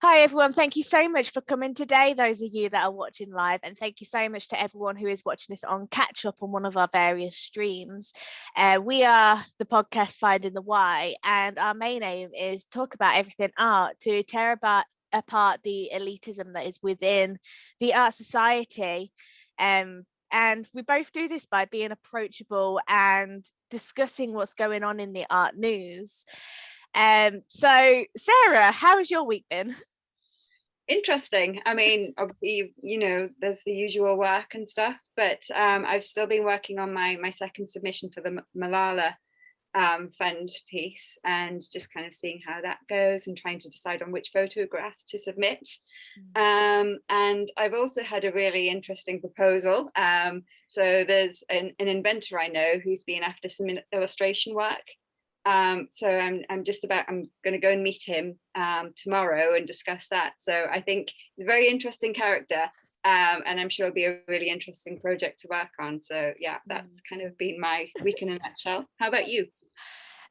Hi everyone, thank you so much for coming today, those of you that are watching live, and thank you so much to everyone who is watching this on catch up on one of our various streams. We are the podcast Finding the Why, and our main aim is talk about everything art, to tear apart the elitism that is within the art society. And we both do this by being approachable and discussing what's going on in the art news. So Sarah, how has your week been? Interesting. I mean, obviously, there's the usual work and stuff, but I've still been working on my second submission for the Malala Fund piece, and just kind of seeing how that goes and trying to decide on which photographs to submit. And I've also had a really interesting proposal. So there's an inventor I know who's been after some illustration work. So I'm going to go and meet him tomorrow and discuss that. So I think he's a very interesting character, and I'm sure it'll be a really interesting project to work on. So yeah, that's kind of been my week in a nutshell. How about you?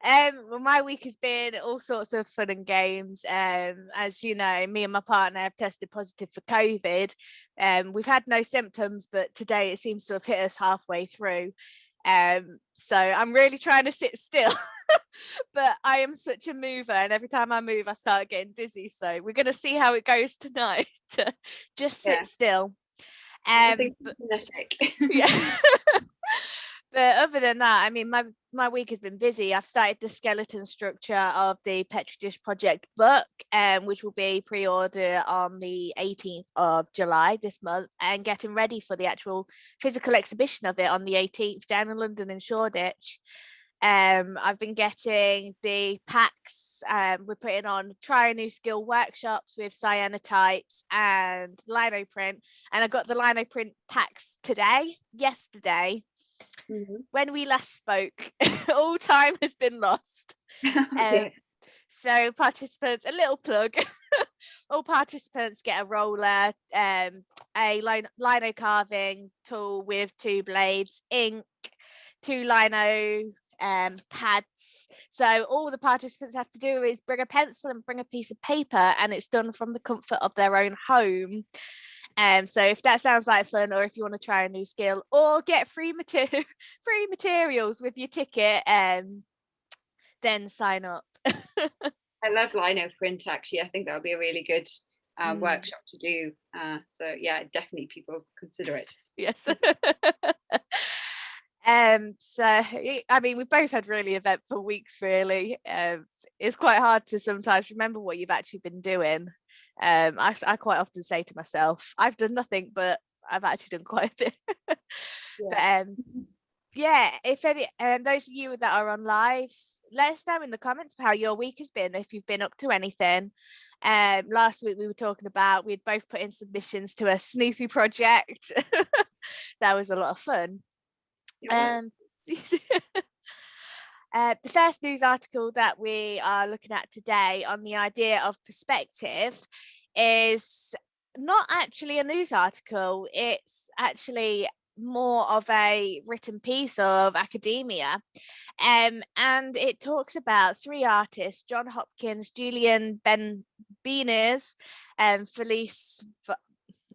Well, my week has been all sorts of fun and games. As you know, me and my partner have tested positive for COVID. We've had no symptoms, but today it seems to have hit us halfway through. So I'm really trying to sit still, but I am such a mover, and every time I move I start getting dizzy, so we're going to see how it goes tonight. Just sit still. But, yeah. But other than that, I mean, my week has been busy. I've started the skeleton structure of the Petri Dish Project book, which will be pre-order on the 18th of July this month, and getting ready for the actual physical exhibition of it on the 18th down in London in Shoreditch. I've been getting the packs. We're putting on try a new skill workshops with cyanotypes and lino print, and I got the lino print packs yesterday. When we last spoke. All time has been lost. So participants, a little plug. All participants get a roller, a lino carving tool with 2 blades, ink, 2 lino pads. So all the participants have to do is bring a pencil and bring a piece of paper, and it's done from the comfort of their own home. So if that sounds like fun, or if you want to try a new skill or get free materials with your ticket, then sign up. I love lino print, actually. I think that'll be a really good workshop to do. So yeah, definitely people consider it. Yes. So I mean, we've both had really eventful weeks, really. It's quite hard to sometimes remember what you've actually been doing. I quite often say to myself, I've done nothing, but I've actually done quite a bit. But yeah, if any, those of you that are on live, let us know in the comments how your week has been, if you've been up to anything. Last week we were talking about, we'd both put in submissions to a Snoopy project. That was a lot of fun. The first news article that we are looking at today on the idea of perspective is not actually a news article. It's actually more of a written piece of academia. And it talks about 3 artists, John Hopkins, Julian Benines, and Felice.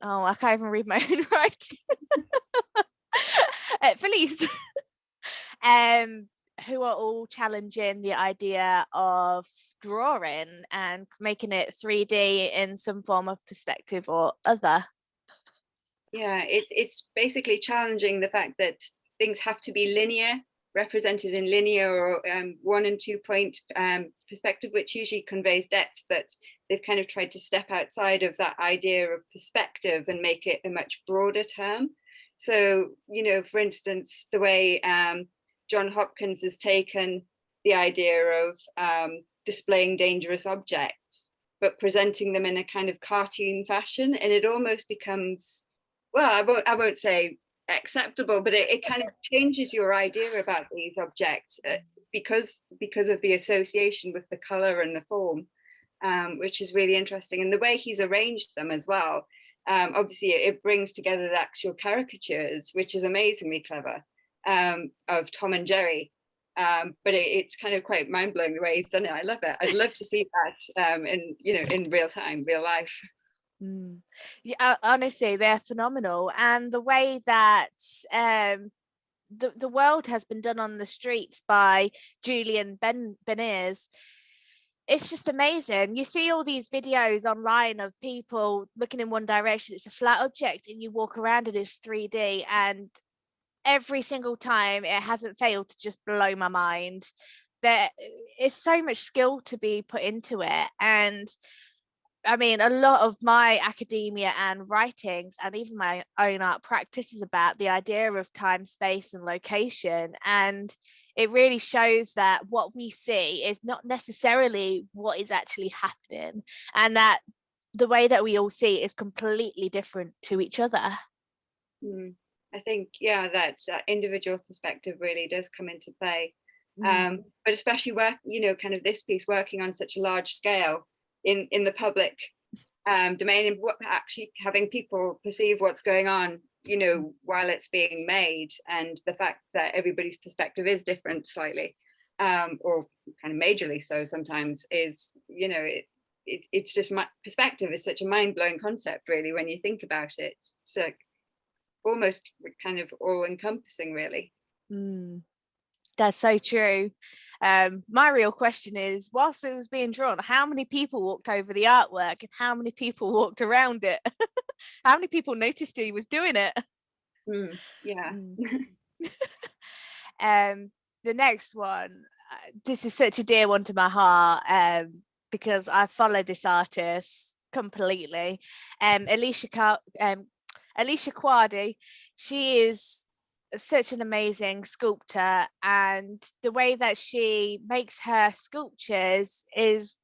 Oh, I can't even read my own writing. Felice. Who are all challenging the idea of drawing and making it 3D in some form of perspective or other. Yeah, it's basically challenging the fact that things have to be linear, represented in linear or 1 and 2 point perspective, which usually conveys depth, but they've kind of tried to step outside of that idea of perspective and make it a much broader term. So, for instance, the way John Hopkins has taken the idea of displaying dangerous objects, but presenting them in a kind of cartoon fashion, and it almost becomes, well, I won't say acceptable, but it kind of changes your idea about these objects because of the association with the color and the form, which is really interesting. And the way he's arranged them as well, obviously it brings together the actual caricatures, which is amazingly clever, of Tom and Jerry. but it's kind of quite mind-blowing the way he's done it. I love it. I'd love to see that in real time, real life. Yeah, honestly, they're phenomenal. And the way that the world has been done on the streets by Julian Bananss, it's just amazing. You see all these videos online of people looking in one direction, it's a flat object, and you walk around it, it's 3D, and every single time it hasn't failed to just blow my mind. There is so much skill to be put into it. And I mean, a lot of my academia and writings and even my own art practice is about the idea of time, space, and location. And it really shows that what we see is not necessarily what is actually happening, and that the way that we all see is completely different to each other. I think, yeah, that individual perspective really does come into play. Mm. But especially kind of this piece working on such a large scale in the public domain, and actually having people perceive what's going on, while it's being made, and the fact that everybody's perspective is different slightly, or kind of majorly so sometimes, is, it's just, my perspective is such a mind-blowing concept, really, when you think about it. It's almost kind of all-encompassing, really. That's so true. My real question is, whilst it was being drawn, how many people walked over the artwork and how many people walked around it? How many people noticed he was doing it? Yeah. The next one, this is such a dear one to my heart, because I follow this artist completely. Alicia Quadri, she is such an amazing sculptor, and the way that she makes her sculptures is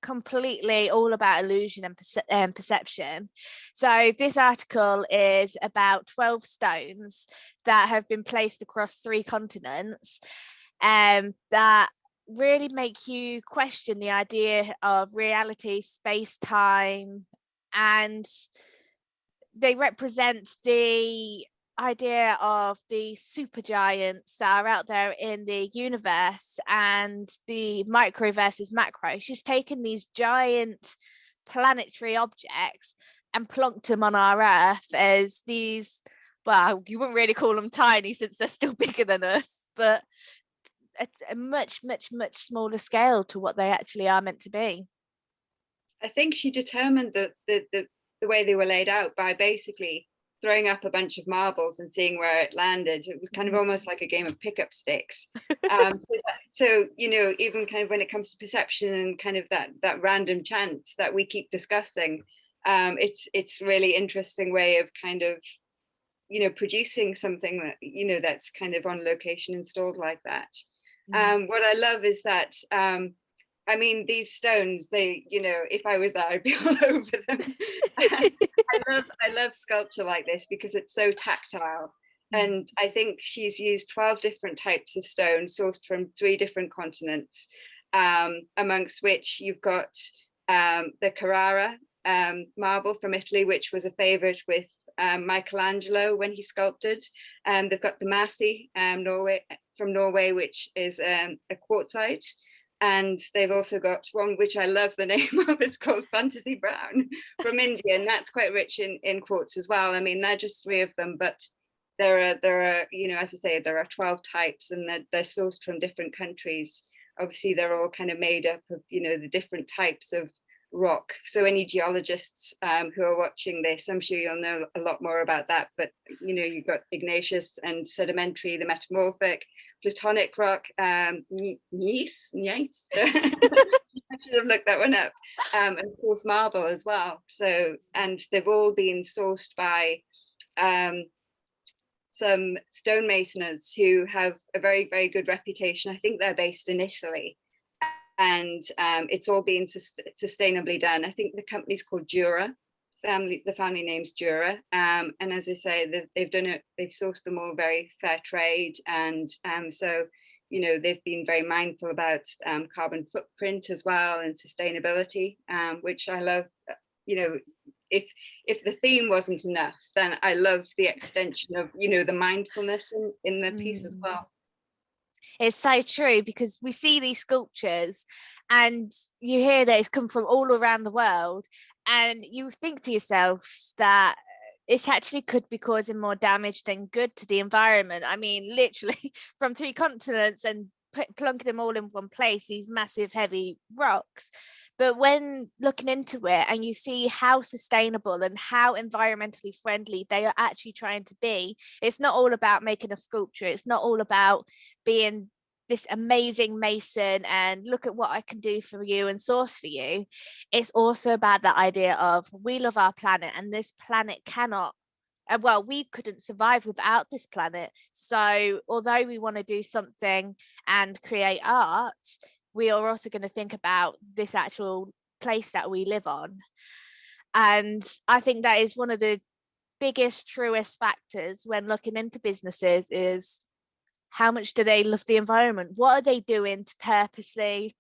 completely all about illusion and perception. So this article is about 12 stones that have been placed across 3 continents, that really make you question the idea of reality, space, time, and they represent the idea of the supergiants that are out there in the universe, and the micro versus macro. She's taken these giant planetary objects and plonked them on our Earth as these, well, you wouldn't really call them tiny since they're still bigger than us, but at a much, much, much smaller scale to what they actually are meant to be. I think she determined the way they were laid out by basically throwing up a bunch of marbles and seeing where it landed. It was kind of almost like a game of pickup sticks. So even kind of when it comes to perception and kind of that random chance that we keep discussing, it's really interesting way of kind of producing something that that's kind of on location, installed like that. What I love is that I mean, these stones, they, if I was there, I'd be all over them. I love sculpture like this because it's so tactile. And I think she's used 12 different types of stone sourced from 3 different continents, amongst which you've got the Carrara marble from Italy, which was a favorite with Michelangelo when he sculpted. They've got the Massi from Norway, which is a quartzite. And they've also got one which I love the name of, it's called Fantasy Brown from India, and that's quite rich in quartz as well. I mean, they're just 3 of them, but there are as I say, there are 12 types, and they're sourced from different countries. Obviously, they're all kind of made up of the different types of rock. So any geologists who are watching this, I'm sure you'll know a lot more about that. But you've got igneous and sedimentary, the metamorphic, plutonic rock, gneiss. I should have looked that one up, and of course marble as well. So, and they've all been sourced by some stonemasoners who have a very, very good reputation. I think they're based in Italy, and it's all been sustainably done. I think the company's called Jura. The family name's Jura, and as I say, they've done it. They've sourced them all very fair trade, and so they've been very mindful about carbon footprint as well, and sustainability, which I love. If the theme wasn't enough, then I love the extension of the mindfulness in the piece as well. It's so true, because we see these sculptures and you hear that it's come from all around the world, and you think to yourself that it actually could be causing more damage than good to the environment. I mean, literally from 3 continents, and plunking them all in one place, these massive heavy rocks. But when looking into it and you see how sustainable and how environmentally friendly they are actually trying to be, it's not all about making a sculpture. It's not all about being this amazing mason and look at what I can do for you and source for you. It's also about that idea of, we love our planet, and this planet cannot, well, we couldn't survive without this planet. So although we want to do something and create art, we are also going to think about this actual place that we live on. And I think that is one of the biggest, truest factors when looking into businesses, is how much do they love the environment? What are they doing to purposely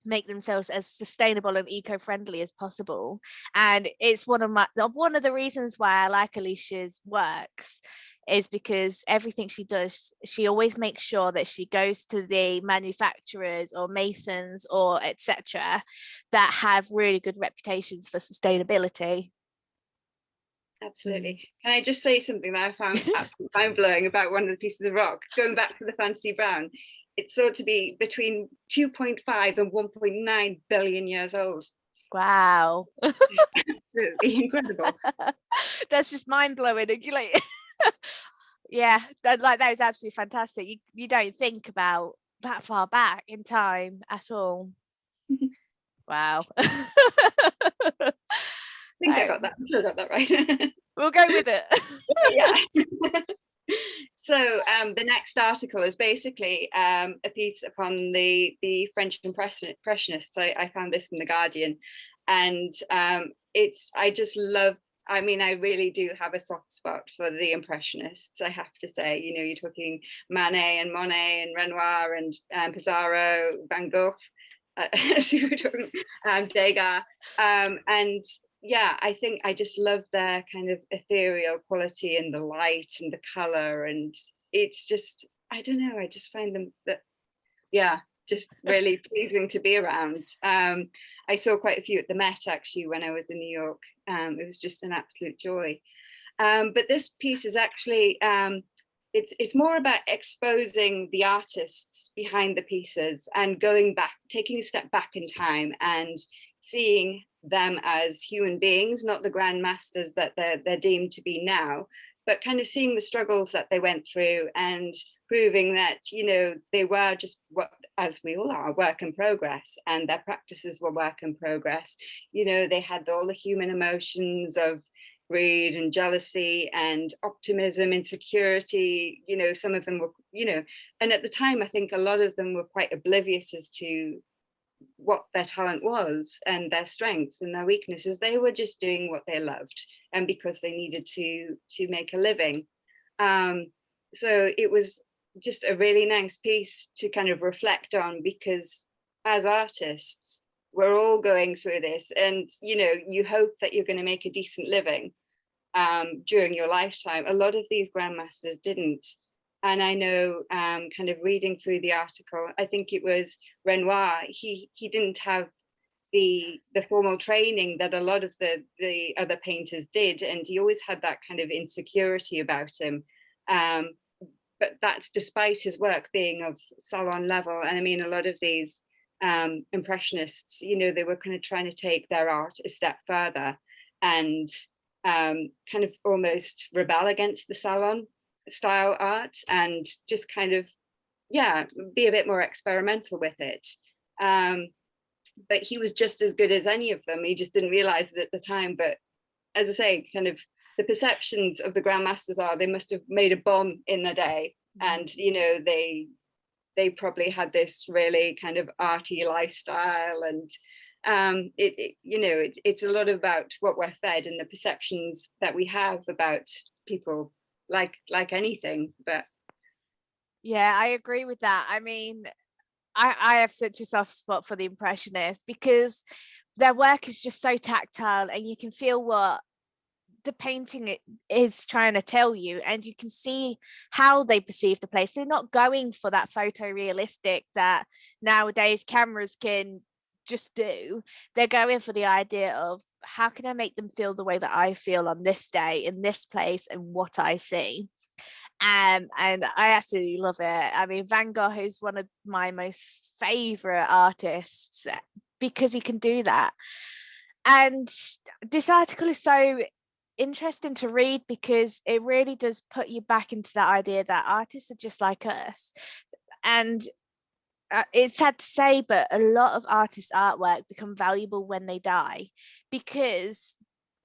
make themselves as sustainable and eco-friendly as possible? And it's one of the reasons why I like Alicia's works, is because everything she does, she always makes sure that she goes to the manufacturers or masons or etc. that have really good reputations for sustainability. Absolutely. Can I just say something that I found absolutely mind-blowing about one of the pieces of rock? Going back to the fancy brown, it's thought to be between 2.5 and 1.9 billion years old. Wow. Absolutely incredible. That's just mind-blowing. Like, yeah, that is absolutely fantastic. You don't think about that far back in time at all. Wow. I think I got that. I'm sure I got that right. We'll go with it. Yeah. So the next article is basically a piece upon the French Impressionists. I found this in the Guardian, and I just love. I mean, I really do have a soft spot for the Impressionists, I have to say. You know, you're talking Manet and Monet and Renoir and Pissarro, Van Gogh, as you were talking, Degas, and yeah, I think I just love their kind of ethereal quality and the light and the color, and it's just, I don't know, I just find them just really pleasing to be around. I saw quite a few at the Met actually when I was in New York. It was just an absolute joy. But this piece is actually it's more about exposing the artists behind the pieces and going back, taking a step back in time and seeing them as human beings, not the grand masters that they're deemed to be now, but kind of seeing the struggles that they went through and proving that, you know, they were just what, as we all are, work in progress, and their practices were work in progress. You know, they had all the human emotions of greed and jealousy and optimism, insecurity. You know, some of them were, you know, and at the time I think a lot of them were quite oblivious as to what their talent was and their strengths and their weaknesses. They were just doing what they loved, and because they needed to make a living. So it was just a really nice piece to kind of reflect on, because as artists we're all going through this, and you know, you hope that you're going to make a decent living during your lifetime. A lot of these grandmasters didn't. And I know, kind of reading through the article, I think it was Renoir, he didn't have the formal training that a lot of the other painters did, and he always had that kind of insecurity about him. But that's despite his work being of salon level. And I mean, a lot of these impressionists, you know, they were kind of trying to take their art a step further and kind of almost rebel against the salon style art and just kind of, yeah, be a bit more experimental with it. But he was just as good as any of them. He just didn't realize it at the time. But as I say, kind of the perceptions of the grandmasters are they must have made a bomb in the day, and you know, they probably had this really kind of arty lifestyle, and you know, it's a lot about what we're fed and the perceptions that we have about people, like anything. But yeah, I agree with that. I mean, I have such a soft spot for the Impressionists because their work is just so tactile, and you can feel what the painting is trying to tell you, and you can see how they perceive the place. They're not going for that photorealistic that nowadays cameras can just do. They're going for the idea of, how can I make them feel the way that I feel on this day in this place and what I see. And I absolutely love it. I mean, Van Gogh is one of my most favorite artists because he can do that. And this article is so interesting to read because it really does put you back into that idea that artists are just like us. And it's sad to say, but a lot of artists' artwork become valuable when they die, because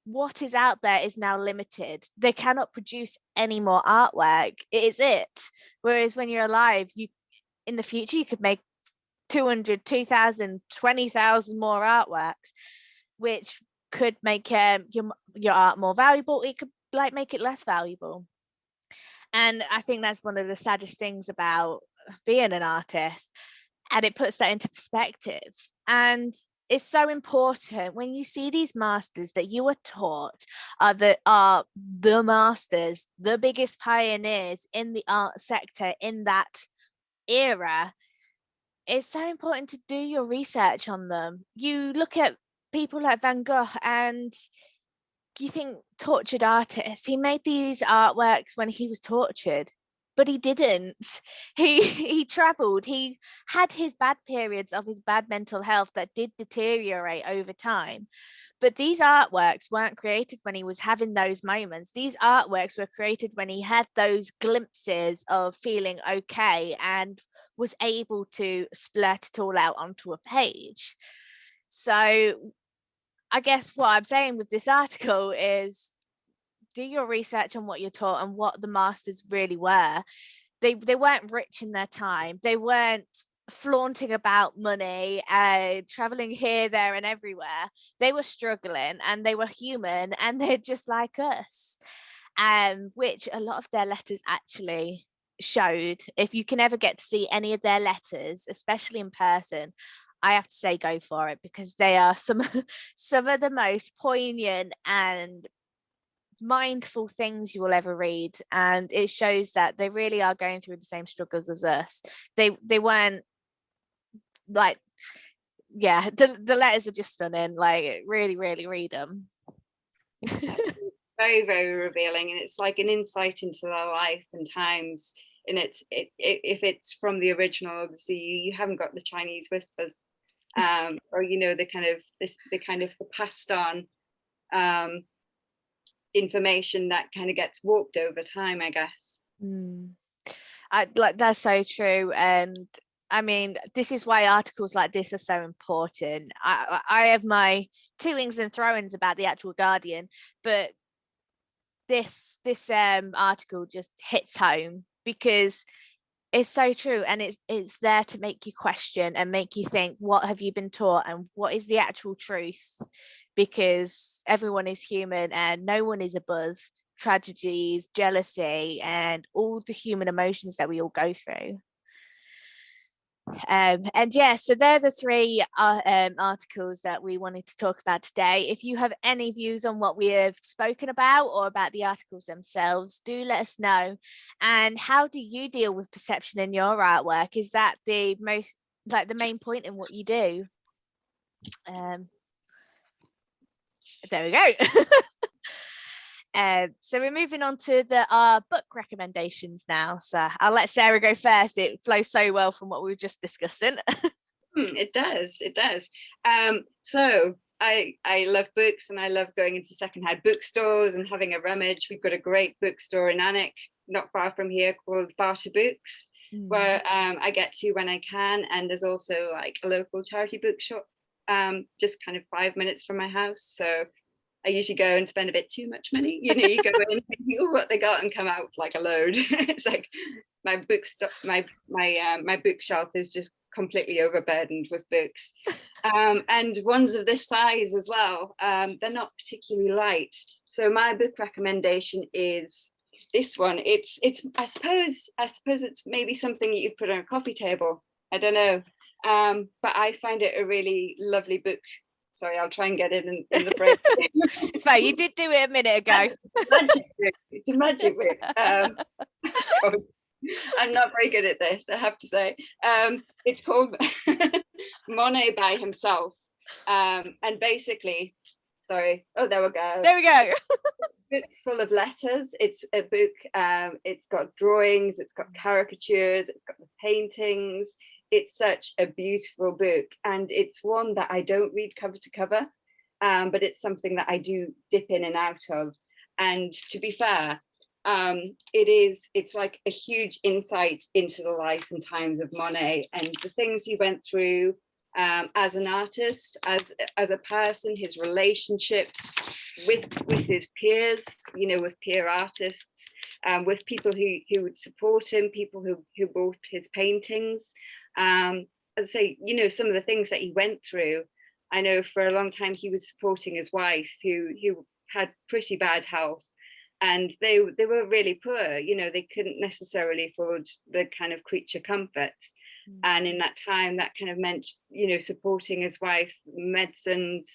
what is out there is now limited. They cannot produce any more artwork. It is it. Whereas when you're alive, you, in the future, you could make 200, 2,000, 20,000 more artworks, which could make your art more valuable. It could like make it less valuable. And I think that's one of the saddest things about being an artist. And it puts that into perspective. And it's so important when you see these masters that you were taught are the masters, the biggest pioneers in the art sector in that era. It's so important to do your research on them. You look at people like Van Gogh and you think, tortured artist. He made these artworks when he was tortured, but he didn't. He traveled. He had his bad periods of his bad mental health that did deteriorate over time. But these artworks weren't created when he was having those moments. These artworks were created when he had those glimpses of feeling okay and was able to splurt it all out onto a page. So I guess what I'm saying with this article is, do your research on what you're taught and what the masters really were. They weren't rich in their time. They weren't flaunting about money, traveling here, there, and everywhere. They were struggling, and they were human, and they're just like us. Which a lot of their letters actually showed. If you can ever get to see any of their letters, especially in person, I have to say go for it, because they are some of the most poignant and mindful things you will ever read, and it shows that they really are going through the same struggles as us. They weren't like, yeah, the letters are just stunning. Like, really read them. Very, very revealing, and it's like an insight into their life and times. And if it's from the original, obviously you haven't got the Chinese whispers, or the kind of the passed on information that kind of gets warped over time, I guess. That's so true. And I mean, this is why articles like this are so important. I have my toings and throw-ins about the actual Guardian, but this article just hits home because it's so true, and it's there to make you question and make you think, what have you been taught and what is the actual truth? Because everyone is human and no one is above tragedies, jealousy, and all the human emotions that we all go through. And yeah, so they're the three articles that we wanted to talk about today. If you have any views on what we have spoken about or about the articles themselves, do let us know. And how do you deal with perception in your artwork? Is that the most, like, the main point in what you do? There we go. So we're moving on to our book recommendations now. So I'll let Sarah go first. It flows so well from what we were just discussing. It does. So I love books, and I love going into secondhand bookstores and having a rummage. We've got a great bookstore in Alnwick, not far from here, called Barter Books, where I get to when I can. And there's also like a local charity bookshop just kind of 5 minutes from my house. So I usually go and spend a bit too much money. You go in thinking, oh, what they got, and come out with like a load. It's like my bookshelf is just completely overburdened with books, and ones of this size as well. They're not particularly light. So my book recommendation is this one. It's I suppose it's maybe something that you put on a coffee table. I don't know, but I find it a really lovely book Sorry, I'll try and get it in the break. It's fine, you did do it a minute ago. It's a magic book. God, I'm not very good at this, I have to say. It's called Monet by Himself. And basically, sorry, oh, there we go. There we go. Book full of letters. It's a book, it's got drawings, it's got caricatures, it's got the paintings. It's such a beautiful book, and it's one that I don't read cover to cover, but it's something that I do dip in and out of. And to be fair, it's like a huge insight into the life and times of Monet and the things he went through as an artist, as a person, his relationships with his peers, with peer artists, with people who would support him, people who bought his paintings. As I say, some of the things that he went through. I know for a long time he was supporting his wife who had pretty bad health, and they were really poor. They couldn't necessarily afford the kind of creature comforts. And in that time, that kind of meant, supporting his wife, medicines,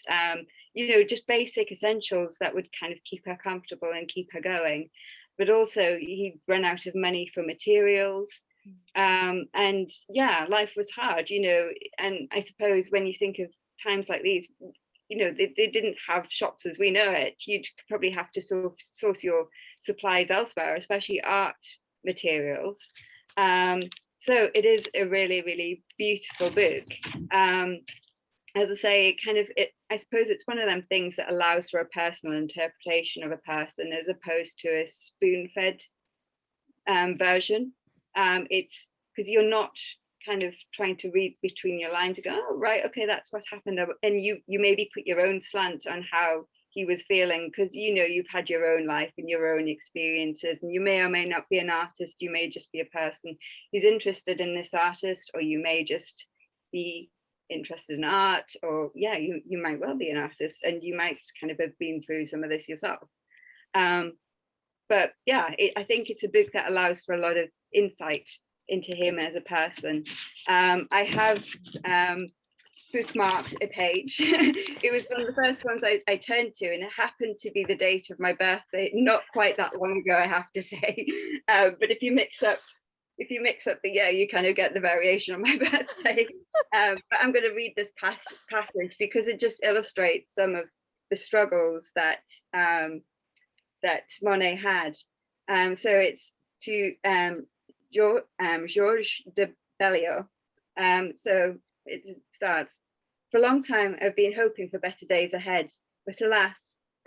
just basic essentials that would kind of keep her comfortable and keep her going. But also he'd run out of money for materials. And yeah, life was hard, and I suppose when you think of times like these, they didn't have shops as we know it. You'd probably have to source your supplies elsewhere, especially art materials. So it is a really, really beautiful book. As I say, I suppose it's one of them things that allows for a personal interpretation of a person as opposed to a spoon-fed version. It's because you're not kind of trying to read between your lines and go, oh, right, okay, that's what happened. And you maybe put your own slant on how he was feeling, because you've had your own life and your own experiences, and you may or may not be an artist. You may just be a person who's interested in this artist, or you may just be interested in art, or yeah, you might well be an artist and you might kind of have been through some of this yourself. But yeah, I think it's a book that allows for a lot of insight into him as a person. I have bookmarked a page. It was one of the first ones I turned to, and it happened to be the date of my birthday, not quite that long ago, I have to say. But if you mix up the year, you kind of get the variation on my birthday. But I'm going to read this passage because it just illustrates some of the struggles that Monet had. So it's to Georges de Belliot. So it starts. For a long time, I've been hoping for better days ahead, but alas,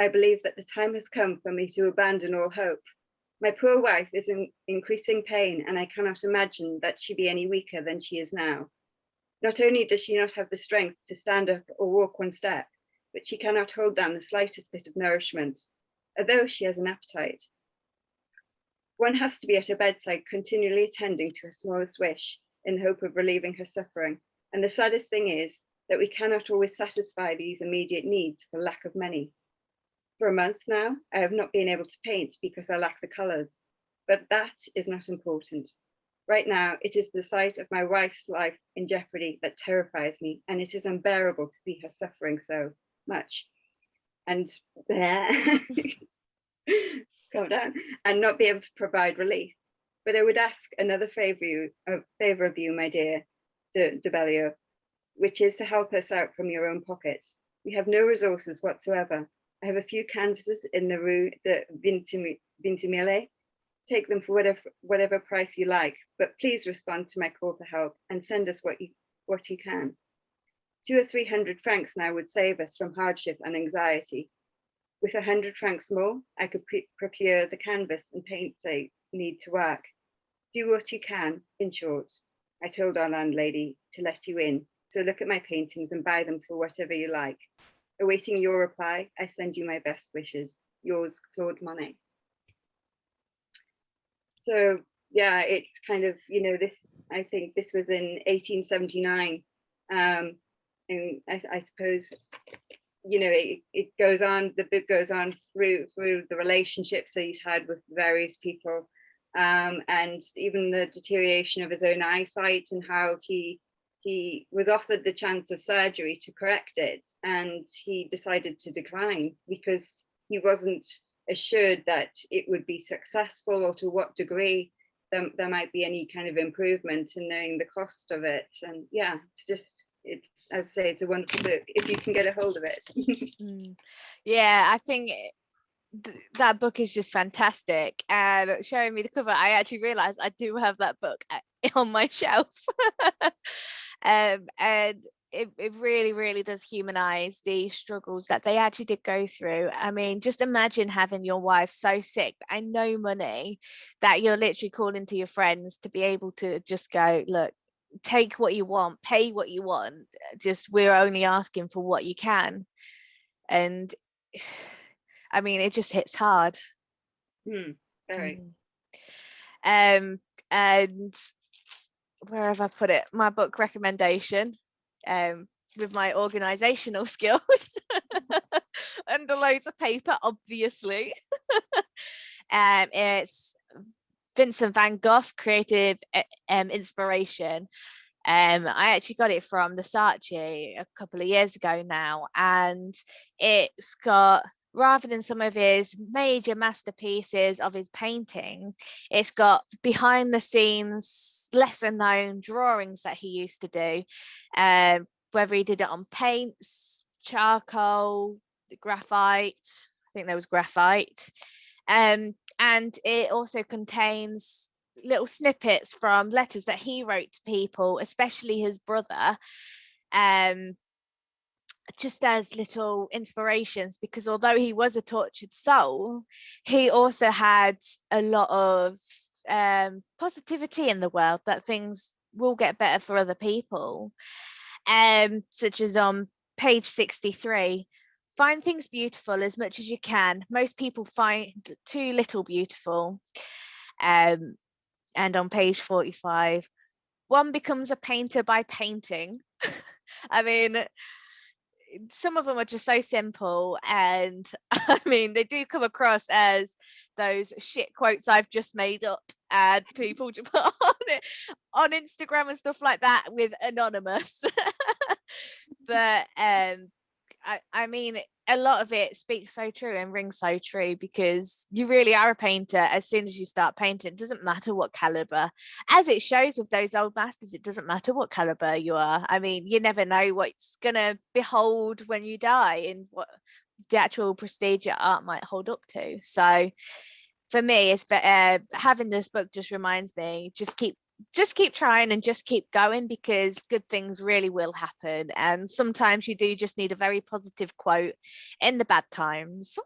I believe that the time has come for me to abandon all hope. My poor wife is in increasing pain, and I cannot imagine that she be any weaker than she is now. Not only does she not have the strength to stand up or walk one step, but she cannot hold down the slightest bit of nourishment, although she has an appetite. One has to be at her bedside continually attending to her smallest wish in hope of relieving her suffering. And the saddest thing is that we cannot always satisfy these immediate needs for lack of money. For a month now, I have not been able to paint because I lack the colours, but that is not important. Right now, it is the sight of my wife's life in jeopardy that terrifies me, and it is unbearable to see her suffering so much. And calm down, and not be able to provide relief. But I would ask another favour of you, my dear de Belliot, which is to help us out from your own pocket. We have no resources whatsoever. I have a few canvases in the Rue de Vintimille. Take them for whatever price you like, but please respond to my call for help and send us what you can. 200 or 300 francs now would save us from hardship and anxiety. With 100 francs more, I could procure the canvas and paint they need to work. Do what you can, in short. I told our landlady to let you in, so look at my paintings and buy them for whatever you like. Awaiting your reply, I send you my best wishes. Yours, Claude Monet. So yeah, it's kind of, this, I think this was in 1879. And I suppose, it goes on, the book goes on through the relationships that he's had with various people, and even the deterioration of his own eyesight and how he he was offered the chance of surgery to correct it, and he decided to decline because he wasn't assured that it would be successful, or to what degree there might be any kind of improvement, in knowing the cost of it. And yeah, it's, as I say, it's a wonderful book if you can get a hold of it. Yeah, I think that book is just fantastic, and showing me the cover, I actually realized I do have that book on my shelf. And it really, really does humanize the struggles that they actually did go through. I mean, just imagine having your wife so sick and no money, that you're literally calling to your friends to be able to just go, look, take what you want, pay what you want, just we're only asking for what you can. And I mean, it just hits hard. Very. And where have I put it? My book recommendation, with my organizational skills, under loads of paper, obviously. It's Vincent van Gogh, Creative Inspiration. I actually got it from the Saatchi a couple of years ago now, and it's got, rather than some of his major masterpieces of his painting, it's got behind the scenes, lesser known drawings that he used to do, whether he did it on paints, charcoal, graphite. I think there was graphite. And it also contains little snippets from letters that he wrote to people, especially his brother, just as little inspirations, because although he was a tortured soul, he also had a lot of positivity in the world, that things will get better for other people, such as on page 63. Find things beautiful as much as you can. Most people find too little beautiful. And on page 45, one becomes a painter by painting. I mean, some of them are just so simple, and I mean, they do come across as those shit quotes I've just made up, and people to put on it on Instagram and stuff like that with anonymous. But I mean, a lot of it speaks so true and rings so true, because you really are a painter as soon as you start painting. It doesn't matter what caliber, as it shows with those old masters, it doesn't matter what caliber you are. I mean, you never know what's gonna behold when you die, and what the actual prestige your art might hold up to. So for me, it's having this book just reminds me, just keep trying and just keep going, because good things really will happen. And sometimes you do just need a very positive quote in the bad times.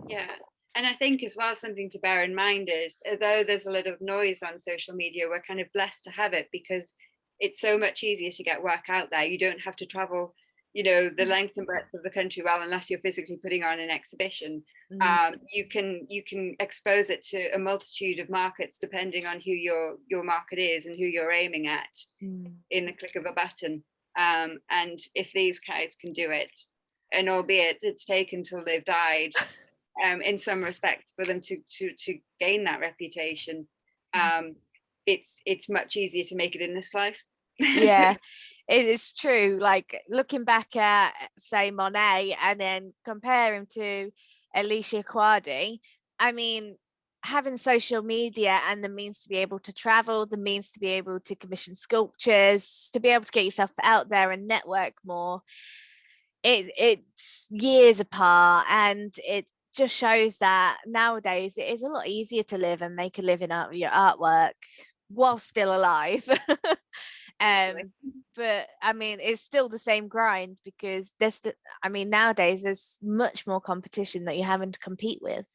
Yeah. And I think as well, something to bear in mind is, although there's a lot of noise on social media, we're kind of blessed to have it, because it's so much easier to get work out there. You don't have to travel, the length and breadth of the country, well, unless you're physically putting on an exhibition. You can expose it to a multitude of markets, depending on who your market is and who you're aiming at, in the click of a button. And if these guys can do it, and albeit it's taken till they've died, in some respects, for them to gain that reputation, it's much easier to make it in this life. Yeah. It is true. Like, looking back at, say, Monet, and then compare him to Alicia Quadri, I mean, having social media and the means to be able to travel, the means to be able to commission sculptures, to be able to get yourself out there and network more, it's years apart. And it just shows that nowadays it is a lot easier to live and make a living out of your artwork while still alive. But I mean, it's still the same grind, because nowadays there's much more competition that you're having to compete with,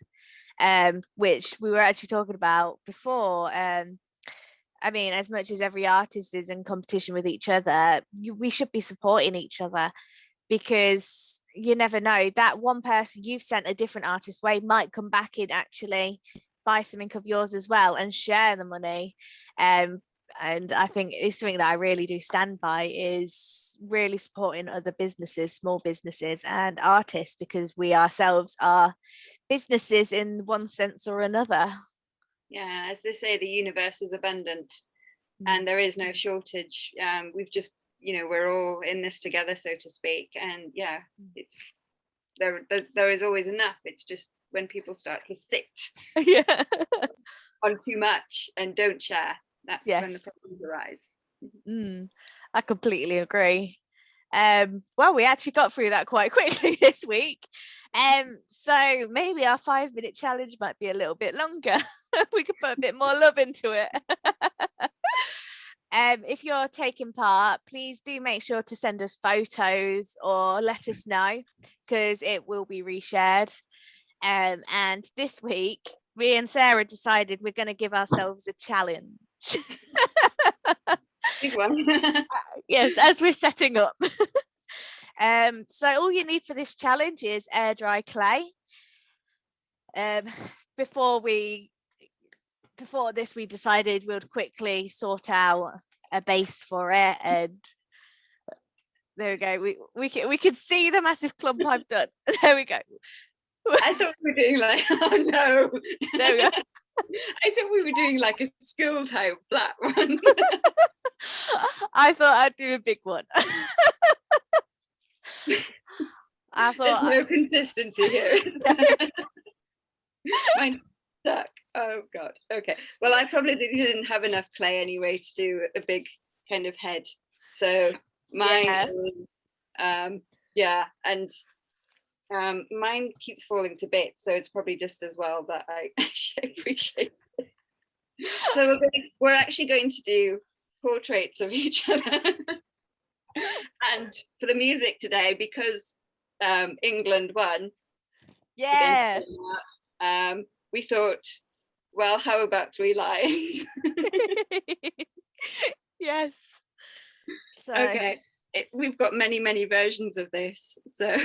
which we were actually talking about before. I mean, as much as every artist is in competition with each other, we should be supporting each other, because you never know, that one person you've sent a different artist way might come back and actually buy something of yours as well and share the money. And I think it's something that I really do stand by, is really supporting other businesses, small businesses and artists, because we ourselves are businesses in one sense or another. As they say, the universe is abundant, and there is no shortage. We've just we're all in this together, so to speak. And yeah, it's there is always enough. It's just when people start to sit Yeah. on too much and don't share, that's when the Yes. problems arise. I completely agree. Well, we actually got through that quite quickly this week. So maybe our 5-minute challenge might be a little bit longer. We could put a bit more love into it. If you're taking part, please do make sure to send us photos or let us know, because it will be reshared. And this week, me and Sarah decided we're going to give ourselves a challenge. Big one. Yes, as we're setting up. So all you need for this challenge is air dry clay. Before this, we decided we'd quickly sort out a base for it, and there we go. We could see the massive clump I've done. There we go. I thought we were doing like, oh no. There we go. I thought we were doing like a school type flat one. I thought I'd do a big one. I thought there's no consistency here. Mine's stuck. Oh god. Okay. Well, I probably didn't have enough clay anyway to do a big kind of head. So mine and mine keeps falling to bits, so it's probably just as well that I appreciate it. So we're actually going to do portraits of each other. And for the music today, because England won, yeah, we thought, well, how about 3 lines? Yes. So okay, we've got many versions of this, so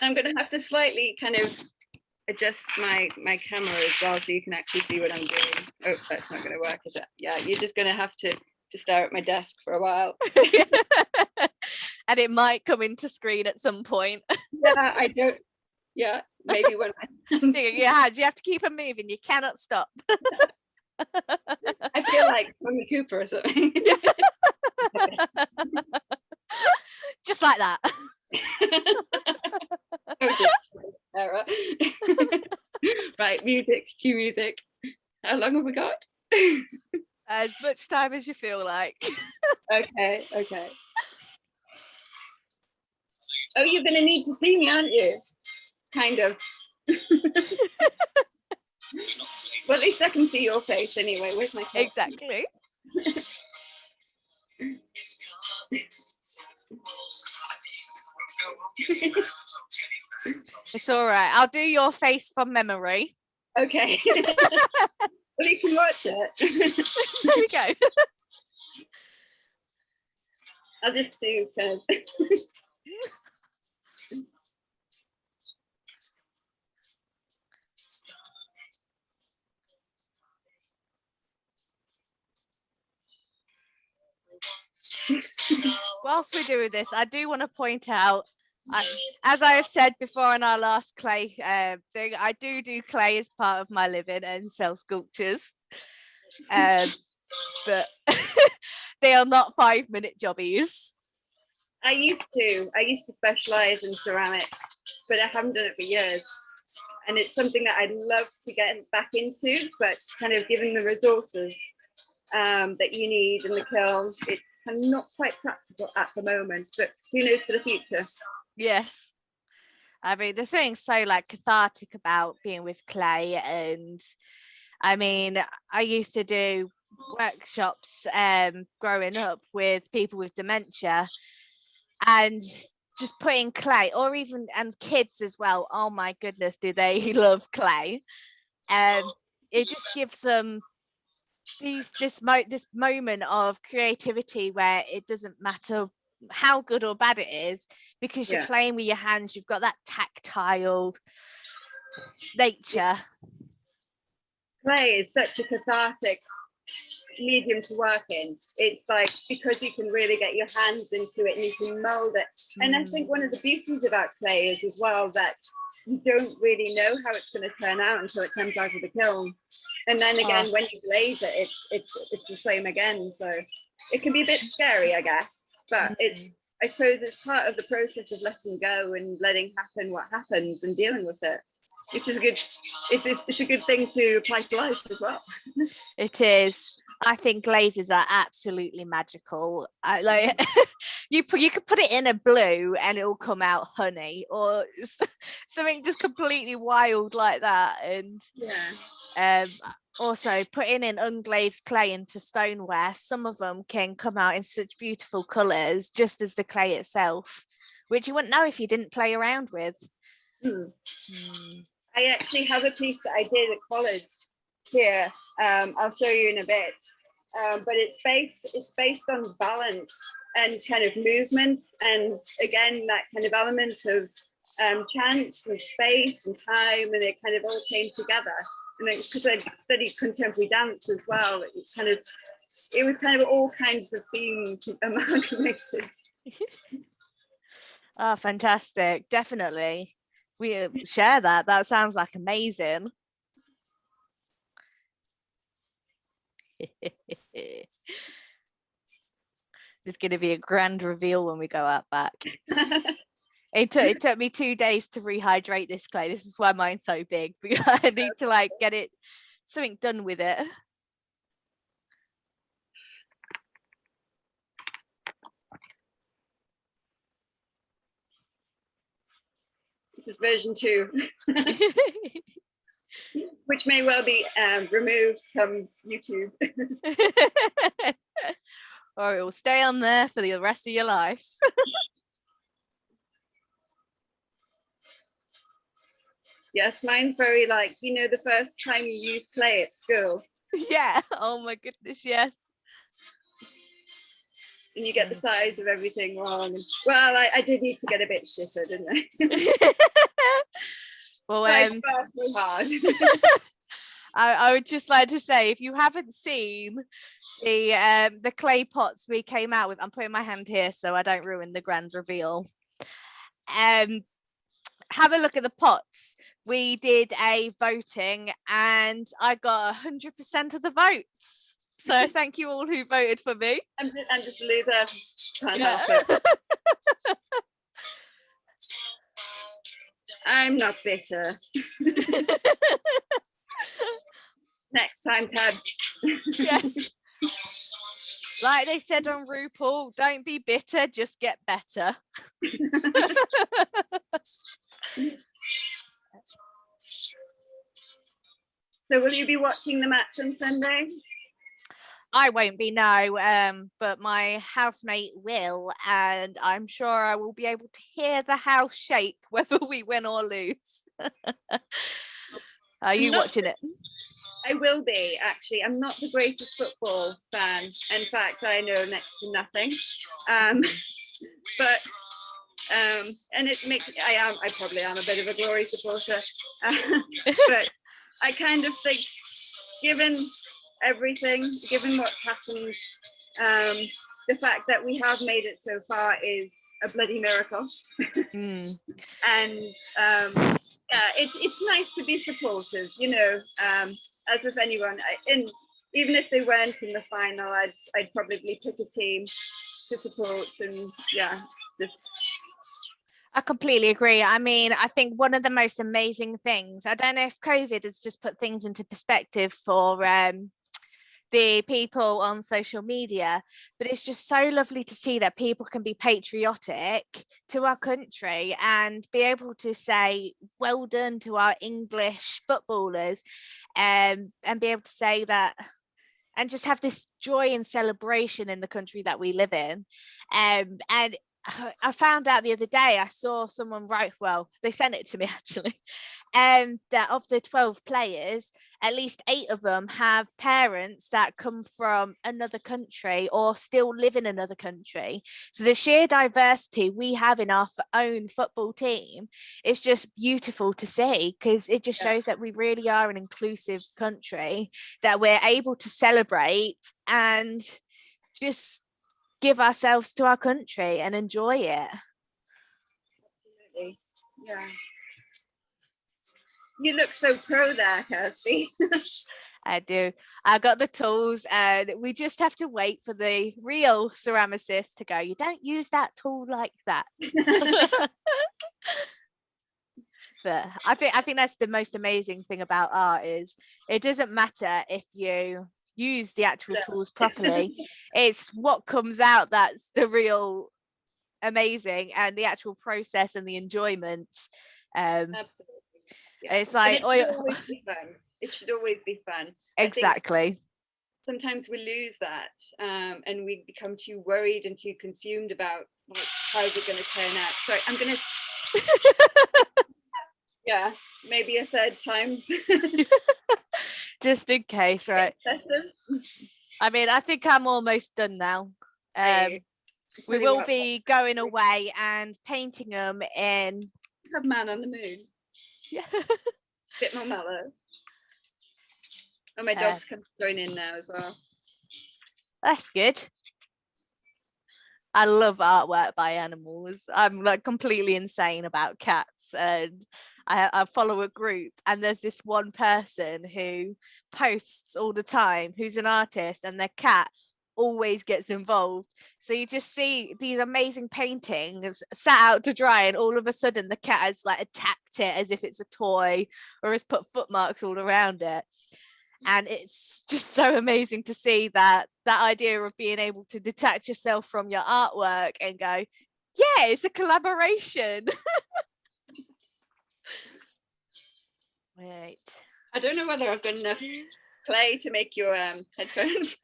I'm going to have to slightly kind of adjust my camera as well, so you can actually see what I'm doing. Oh, that's not going to work, is it? Yeah, you're just going to have to stare at my desk for a while. And it might come into screen at some point. Yeah, maybe when your hands, you have to keep them moving, you cannot stop. I feel like Tony Cooper or something. Just like that. Sarah. Right, music, cue music. How long have we got? As much time as you feel like. Okay. Oh, you're going to need to see me, aren't you? Kind of. Well, at least I can see your face anyway. Where's my face? Exactly. It's all right. I'll do your face from memory. Okay. Well, you can watch it. There we go. I'll just do so. Whilst we're doing this, I do want to point out, as I have said before in our last clay thing, I do clay as part of my living and sell sculptures, but they are not 5-minute jobbies. I used to specialize in ceramics, but I haven't done it for years, and it's something that I'd love to get back into, but kind of given the resources that you need in the kiln, it's not quite practical at the moment, but who knows for the future. Yes, I mean, there's something so like cathartic about being with clay, and I mean, I used to do workshops growing up with people with dementia, and just putting clay, or even and kids as well. Oh my goodness, do they love clay? It just gives them this moment of creativity where it doesn't matter how good or bad it is, because you're playing with your hands. You've got that tactile nature. Clay is such a cathartic medium to work in. It's like, because you can really get your hands into it and you can mold it. And I think one of the beauties about clay is as well that you don't really know how it's going to turn out until it comes out of the kiln. And then again, when you glaze it, it's the same again. So it can be a bit scary, I guess, but I suppose it's part of the process of letting go and letting happen what happens and dealing with it, which is a good, it's a good thing to apply to life as well. It is. I think glazes are absolutely magical. I like you could put it in a blue and it will come out honey, or something just completely wild like that. And also putting in unglazed clay into stoneware, some of them can come out in such beautiful colors, just as the clay itself, which you wouldn't know if you didn't play around with. I actually have a piece that I did at college here. I'll show you in a bit, but it's based on balance and kind of movement, and again that kind of element of chance and space and time, and it kind of all came together. And because I studied contemporary dance as well, it was kind of all kinds of themes amalgamated. Oh, fantastic! Definitely, we share that. That sounds like amazing. It's going to be a grand reveal when we go out back. It took me 2 days to rehydrate this clay. This is why mine's so big, because I need to like get it something done with it. This is version 2. Which may well be removed from YouTube. Or it will stay on there for the rest of your life. Yes, mine's very like, the first time you use clay at school. Yeah. Oh my goodness, yes. And you get the size of everything wrong. Well, I did need to get a bit shitter, didn't I? Well, hard. I would just like to say, if you haven't seen the clay pots we came out with, I'm putting my hand here so I don't ruin the grand reveal. Have a look at the pots. We did a voting and I got 100% of the votes. So thank you all who voted for me. I'm just a loser. Can't help it. I'm not bitter. Next time, Tebbs. Yes. Like they said on RuPaul, don't be bitter, just get better. So will you be watching the match on Sunday? I won't be, no, but my housemate will, and I'm sure I will be able to hear the house shake whether we win or lose. Are you watching it? I will be, actually. I'm not the greatest football fan. In fact, I know next to nothing. But and it makes I probably am a bit of a Glory supporter. But I kind of think, given everything, given what's happened, the fact that we have made it so far is a bloody miracle. And yeah, it's nice to be supportive, as with anyone. And even if they weren't in the final, I'd probably pick a team to support. And yeah, I completely agree. I mean, I think one of the most amazing things, I don't know if COVID has just put things into perspective for the people on social media, but it's just so lovely to see that people can be patriotic to our country and be able to say well done to our English footballers, and be able to say that and just have this joy and celebration in the country that we live in. And I found out the other day, I saw someone write, well, they sent it to me actually, that of the 12 players, at least 8 of them have parents that come from another country or still live in another country. So the sheer diversity we have in our own football team is just beautiful to see, because it just shows that we really are an inclusive country, that we're able to celebrate and just give ourselves to our country and enjoy it. Absolutely. Yeah. You look so pro there, Kirstie. I do. I got the tools, and we just have to wait for the real ceramicist to go, you don't use that tool like that. But I think that's the most amazing thing about art, is it doesn't matter if you use the actual tools properly. It's what comes out that's the real amazing, and the actual process and the enjoyment. Absolutely. Yeah. It's like, it should always be fun. It should always be fun. Exactly. Sometimes we lose that, and we become too worried and too consumed about, like, how's it going to turn out. Sorry, I'm going to yeah, maybe a third time. Just in case, right? I mean, I think I'm almost done now. We will be going away and painting them in. Have Man on the Moon. Yeah. Bit more mellow. Oh, my dog's come to join in now as well. That's good. I love artwork by animals. I'm like completely insane about cats, and I follow a group, and there's this one person who posts all the time, who's an artist, and their cat always gets involved. So you just see these amazing paintings sat out to dry, and all of a sudden the cat has like attacked it as if it's a toy, or has put footmarks all around it. And it's just so amazing to see that idea of being able to detach yourself from your artwork and go, yeah, it's a collaboration. Right. I don't know whether I've got enough clay to make your headphones.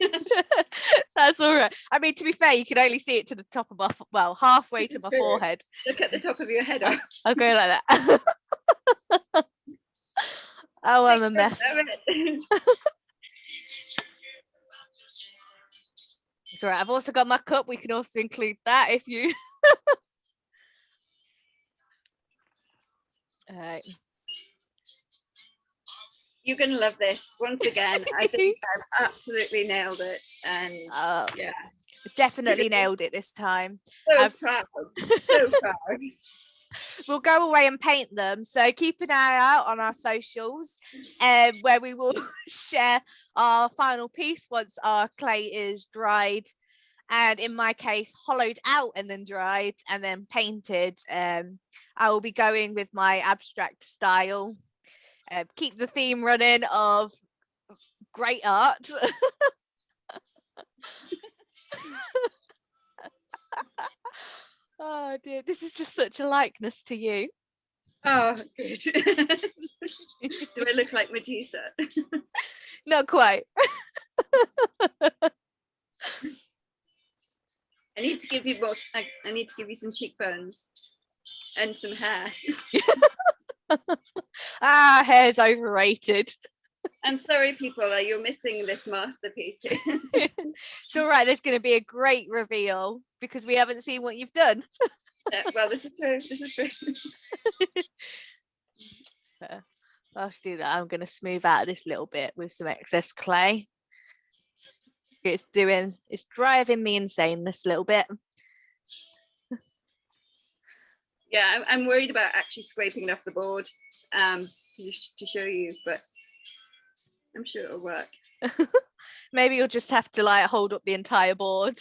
That's all right. I mean, to be fair, you can only see it to the top of my, halfway to my forehead. Look at the top of your head. I'll go like that. Oh, I'm a mess. It's all right. I've also got my cup. We can also include that if you. All right. You're going to love this. Once again, I think I've absolutely nailed it. And yeah, definitely nailed it this time. So proud. So proud. We'll go away and paint them. So keep an eye out on our socials, where we will share our final piece once our clay is dried. And in my case, hollowed out and then dried and then painted. I will be going with my abstract style. Keep the theme running of great art. Oh dear, this is just such a likeness to you. Oh, good. Do I look like Medusa? Not quite. I need to give you more. I need to give you some cheekbones and some hair. Hair's overrated. I'm sorry, people, you're missing this masterpiece. It's all right. There's going to be a great reveal because we haven't seen what you've done. Well, this is true. This is true. I'll do that. I'm going to smooth out this little bit with some excess clay. It's driving me insane, this little bit. Yeah, I'm worried about actually scraping it off the board to show you, but I'm sure it'll work. Maybe you'll just have to like hold up the entire board.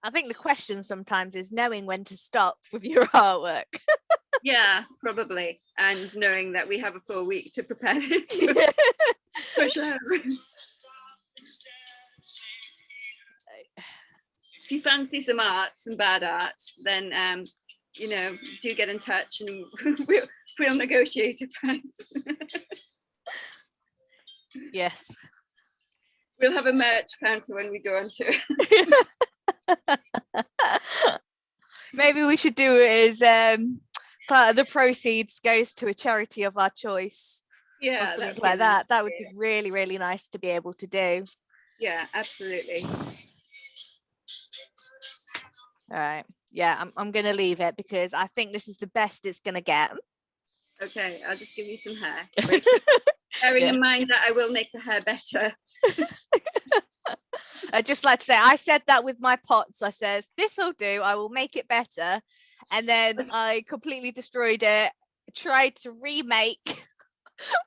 I think the question sometimes is knowing when to stop with your artwork. Yeah, probably. And knowing that we have a full week to prepare this. For sure. If you fancy some art, some bad art, then do get in touch and we'll negotiate a price. Yes. We'll have a merch counter when we go on tour. Maybe we should do it as part of the proceeds goes to a charity of our choice. Yeah, something like that. That would be really, really nice to be able to do. Yeah, absolutely. All right. Yeah, I'm going to leave it because I think this is the best it's going to get. Okay, I'll just give you some hair. Bearing in mind that I will make the hair better. I'd just like to say, I said that with my pots. I says, this'll do. I will make it better. And then I completely destroyed it, tried to remake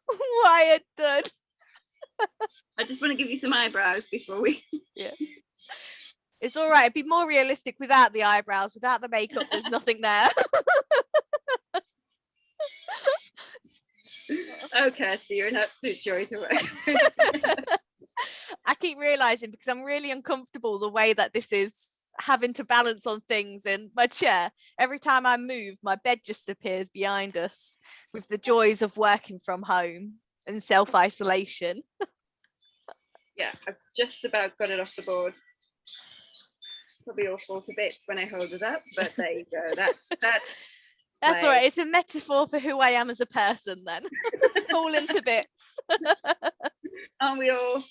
what I had done. I just want to give you some eyebrows before we... Yeah. It's all right. It'd be more realistic without the eyebrows, without the makeup. There's nothing there. Oh, Kirstie, you're an absolute joy to work with. I keep realizing, because I'm really uncomfortable the way that this is, having to balance on things in my chair. Every time I move, my bed just appears behind us, with the joys of working from home and self-isolation. Yeah, I've just about got it off the board. Probably all fall to bits when I hold it up, but there you go. That's all right. It's a metaphor for who I am as a person then. Falling to bits. Aren't we all?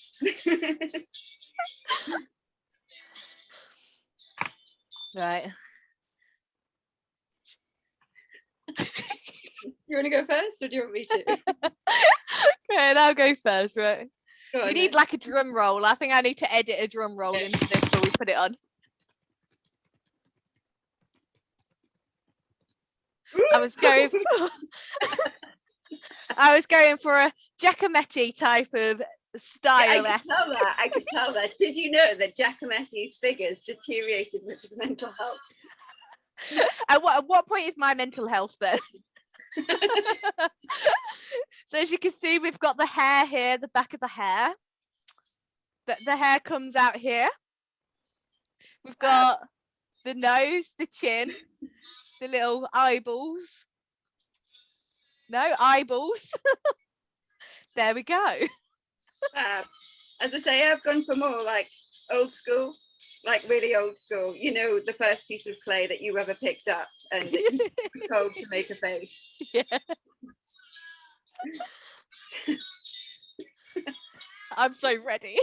Right. You want to go first, or do you want me to? Okay, I'll go first, right? Go on, We need then. like a drum roll. I think I need to edit a drum roll into this before we put it on. I was going for a Giacometti type of style. I could tell that. Did you know that Giacometti's figures deteriorated with his mental health? At what point is my mental health then? So as you can see, we've got the hair here, the back of the hair. The hair comes out here. We've got the nose, the chin, the little eyeballs. No, eyeballs. There we go. As I say, I've gone for more like old school, like really old school. You know, the first piece of clay that you ever picked up and told to make a face. Yeah. I'm so ready.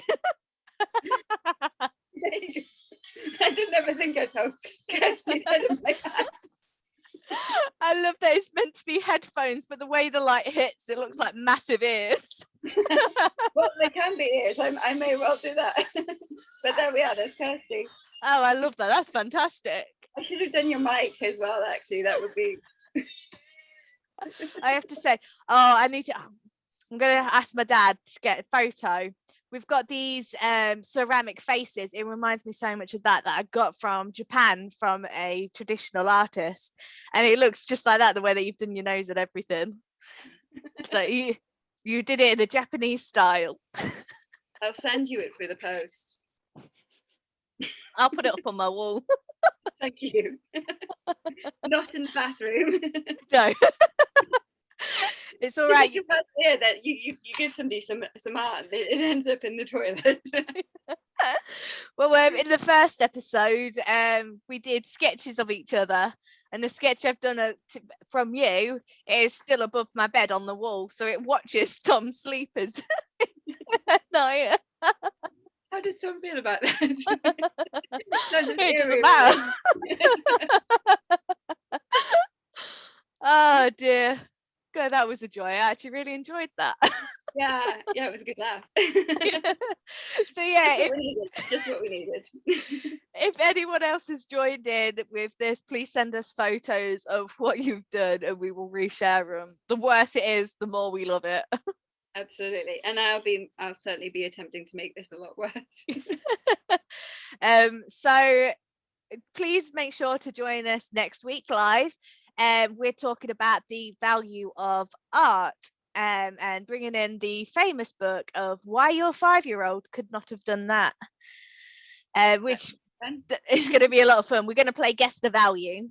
I didn't ever think I'd have Kirstie's head in my hand. I love that it's meant to be headphones, but the way the light hits, it looks like massive ears. Well, they can be ears. I may well do that. But there we are. There's Kirstie. Oh, I love that. That's fantastic. I should have done your mic as well, actually. That would be... I have to say, I'm going to ask my dad to get a photo. We've got these ceramic faces. It reminds me so much of that I got from Japan from a traditional artist. And it looks just like that, the way that you've done your nose and everything. So you did it in a Japanese style. I'll send you it through the post. I'll put it up on my wall. Thank you. Not in the bathroom. No. It's all right. You must hear that you give somebody some art, it ends up in the toilet. Well, in the first episode, we did sketches of each other, and the sketch I've done from you is still above my bed on the wall, so it watches Tom's sleepers at night. How does Tom feel about that? It doesn't matter. Oh dear. God, that was a joy. I actually really enjoyed that. Yeah, it was a good laugh. So yeah, just what we needed. If anyone else has joined in with this, please send us photos of what you've done and we will reshare them. The worse it is, the more we love it. Absolutely. And I'll certainly be attempting to make this a lot worse. So please make sure to join us next week live. We're talking about the value of art and bringing in the famous book of Why Your 5-Year-Old Could Not Have Done That, which is going to be a lot of fun. We're going to play Guess the Value.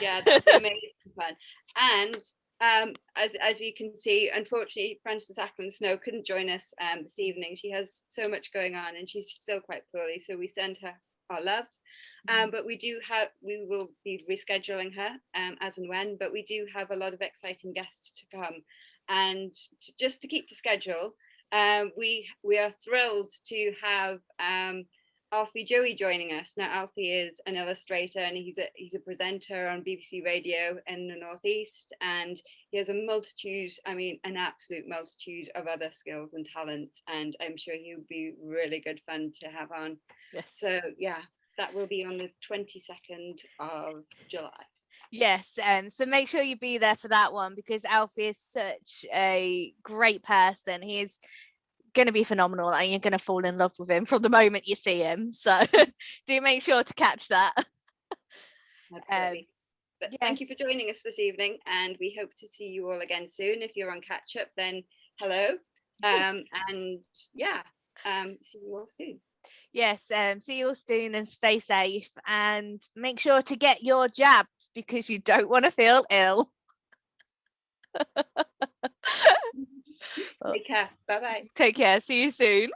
Yeah, that's amazing fun. And as you can see, unfortunately, Frances Ackland Snow couldn't join us this evening. She has so much going on and she's still quite poorly, so we send her our love. But we will be rescheduling her as and when, but we do have a lot of exciting guests to come. And just to keep to schedule, we are thrilled to have Alfie Joey joining us. Now Alfie is an illustrator and he's a presenter on BBC Radio in the Northeast, and he has a multitude, I mean an absolute multitude of other skills and talents, and I'm sure he'll be really good fun to have on. Yes. So yeah, that will be on the 22nd of July. Yes, so make sure you be there for that one, because Alfie is such a great person. He is going to be phenomenal, and you're going to fall in love with him from the moment you see him. So do make sure to catch that. Absolutely. But yes. Thank you for joining us this evening, and we hope to see you all again soon. If you're on catch up, then hello. And yeah, see you all soon. Yes, see you all soon, and stay safe, and make sure to get your jabs, because you don't want to feel ill. Take care. Bye-bye. Take care. See you soon.